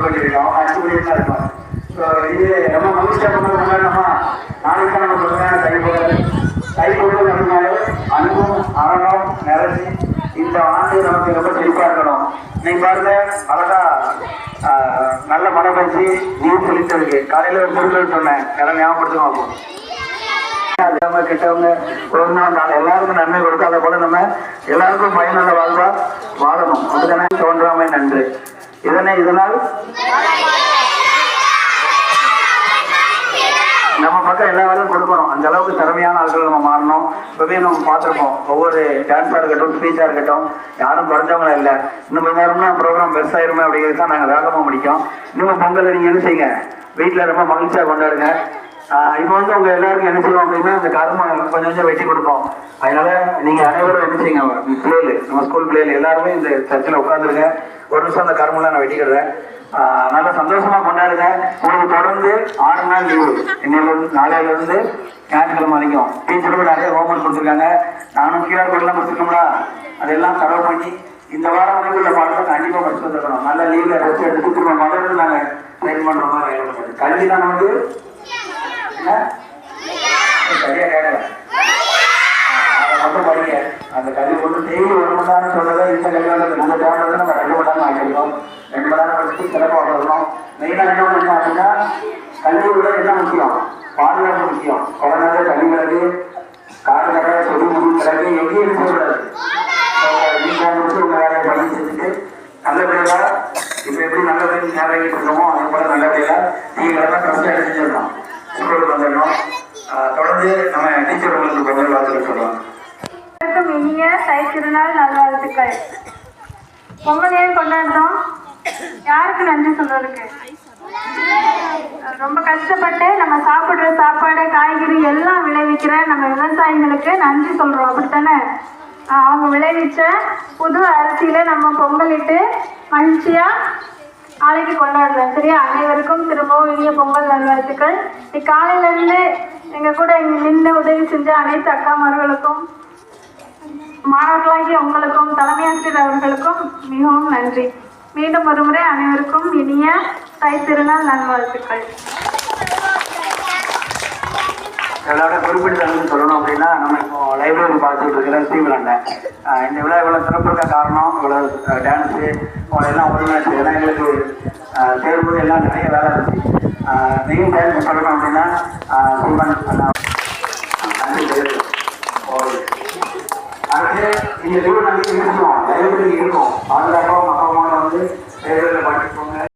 பண்ணிருக்கோம். 5 மணிக்கு தான் இருக்கும். ஸோ இது ரொம்ப மகிழ்ச்சியாக கொண்டாடணுமா? நாளைக்கு தான் நம்ம சொல்லுவேன் தைப்பொங்கல் அப்படின்னாலே அன்பும் அறனும் நிறைஞ்சி இந்த ஆண்டு நமக்கு ரொம்ப செழிப்பாக இருக்கணும். இன்னைக்கு பாருங்க அழகா நல்ல மழை பெஞ்சு நீர் செழித்திருக்கு. காலையில் ஒரு பொருட்கள் சொன்னேன், எல்லாம் ஞாபகப்படுத்தணும். கெட்டவங்க எல்லாருக்கும் நன்மை கொடுக்காத போல நம்ம எல்லாருக்கும் பயனுள்ள வாழ்வா வாழணும். அதுதானே தோன்றாமை நன்று. இதனால் நம்ம பக்கம் எல்லா வேலையும் கொடுக்கணும். அந்த அளவுக்கு திறமையான ஆட்கள் நம்ம மாறணும். இப்பவே நம்ம பார்த்துருப்போம், ஒவ்வொரு டான்ஸா இருக்கட்டும், ஸ்பீச்சா இருக்கட்டும், யாரும் குறைஞ்சவங்களா இல்லை. இன்னும் கொஞ்ச நேரம்னா ப்ரோக்ராம் பெருசாயிருமே அப்படிங்கிறது தான் நாங்கள் வேகமாக முடிக்கும். இன்னும் பொங்கல் நீங்க என்ன செய்யுங்க, வீட்டில் ரொம்ப மகிழ்ச்சியாக கொண்டாடுங்க. இப்போ வந்து உங்க எல்லாருக்கும் என்ன செய்வோம் அப்படின்னா இந்த கருமை கொஞ்சம் கொஞ்சம் வெட்டி கொடுப்போம். அதனால நீங்க அனைவரும் என்ன செய்யுங்க, பிள்ளைகள் நம்ம ஸ்கூல் பிள்ளைகள் எல்லாருமே இந்த சர்ச்சில் உட்காந்துருங்க. ஒரு நிமிஷம் அந்த கருமெல்லாம் நான் வெட்டிக்கிறேன். நல்லா சந்தோஷமா கொண்டாடுங்க. உங்களுக்கு தொடர்ந்து 6 நாள் லீவு. இன்னையிலிருந்து நாளையிலிருந்து ஞாயிற்றுக்கிழமை வரைக்கும் டீச்சரும் நிறைய ஹோம்ஒர்க் கொடுத்துருக்காங்க. நானும் QR கோடெல்லாம் கொடுத்துருக்கோம்னா அதெல்லாம் செலவு பண்ணி இந்த வாரம் வரைக்கும் உள்ள பாடத்தை கண்டிப்பா படிச்சு வந்துருக்கணும். நல்ல லீவ்ல ரெஸ்ட் எடுத்து திரும்ப முதல்ல நாங்க ட்ரெயின் பண்ற மாதிரி கல்வி தானே வந்து சரியா கேட்கல. அதை மட்டும் படிங்க. அந்த கல்வி கொண்டு டெய்லி 1 மணி நேரம் சொல்றதை இந்த கல்வியாளர் நம்ம தேவைப்படுறது நம்ம 2 மணி நேரம் ஆகிருக்கோம். 2 மணி நேரம் படிச்சு சிறப்பாக வரணும். மெயினாக என்ன பண்ணணும் அப்படின்னா கல்வியோட என்ன முக்கியம், பாதுகாப்பு முக்கியம். குழந்தை கல்வி கிடக்கு, காடு கடை, செடி முடி கிடக்கு, எங்கேயும் செய்யக்கூடாது. வீட்டில் முடிச்சு உங்க வேலையை பண்ணி செஞ்சுட்டு நல்லபடியா இப்போ எப்படி நல்லபடியாக நிறைவேற்றிட்டு இருக்கோமோ அதே போல நல்லபடியா நீங்கள் எல்லாம் கஷ்டம் எடுத்துடணும். ஸ்கூலுக்கு வந்துடணும். தொடர்ந்து நம்ம டீச்சர் உங்களுக்கு பொங்கல் வாழ்த்துக்கள் சொல்லுவாங்க. இனிய தை திருநாள் நல்வாழ்த்துக்கள். பொங்கல் ஏன் கொண்டாடுறோம்? யாருக்கு நன்றி சொல்றதுக்கு? ரொம்ப கஷ்டப்பட்டு நம்ம சாப்பிடுற சாப்பாடு, காய்கறி எல்லாம் விளைவிக்கிற நம்ம விவசாயிகளுக்கு நன்றி சொல்றோம். அப்படித்தானே? அவங்க விளைவிச்ச புது அரிசியில நம்ம பொங்கலிட்டு மகிழ்ச்சியா நாளைக்கு கொண்டாடுறோம். சரியா? அனைவருக்கும் திரும்பவும் இனிய பொங்கல் நல்வாழ்த்துக்கள். காலையில இருந்து எங்க கூட நின்று உதவி செஞ்ச அனைத்து அக்காமார்களுக்கும், மாணவர்களாகிய உங்களுக்கும், தலைமையாசிரியர் அவர்களுக்கும் மிகவும் நன்றி. மீண்டும் ஒருமுறை அனைவருக்கும் இனிய தை திருநாள் நல்வாழ்த்துக்கள். எல்லாரோட குறிப்பிட்டு சொல்லணும் அப்படின்னா நம்ம இப்போ லைப்ரரி பார்த்துட்டு இருக்கிற ஸ்ரீவிலாண்ட இந்த விழா இவ்வளோ சிறப்பு இருக்க காரணம் இவ்வளோ டான்ஸு இவ்வளோ எல்லாம் ஒருங்கிணைச்சு. ஏன்னா எங்களுக்கு தேர்வு எல்லாம் நிறைய வேலை இருந்துச்சு. மெயின் டைம் சொல்லணும் அப்படின்னா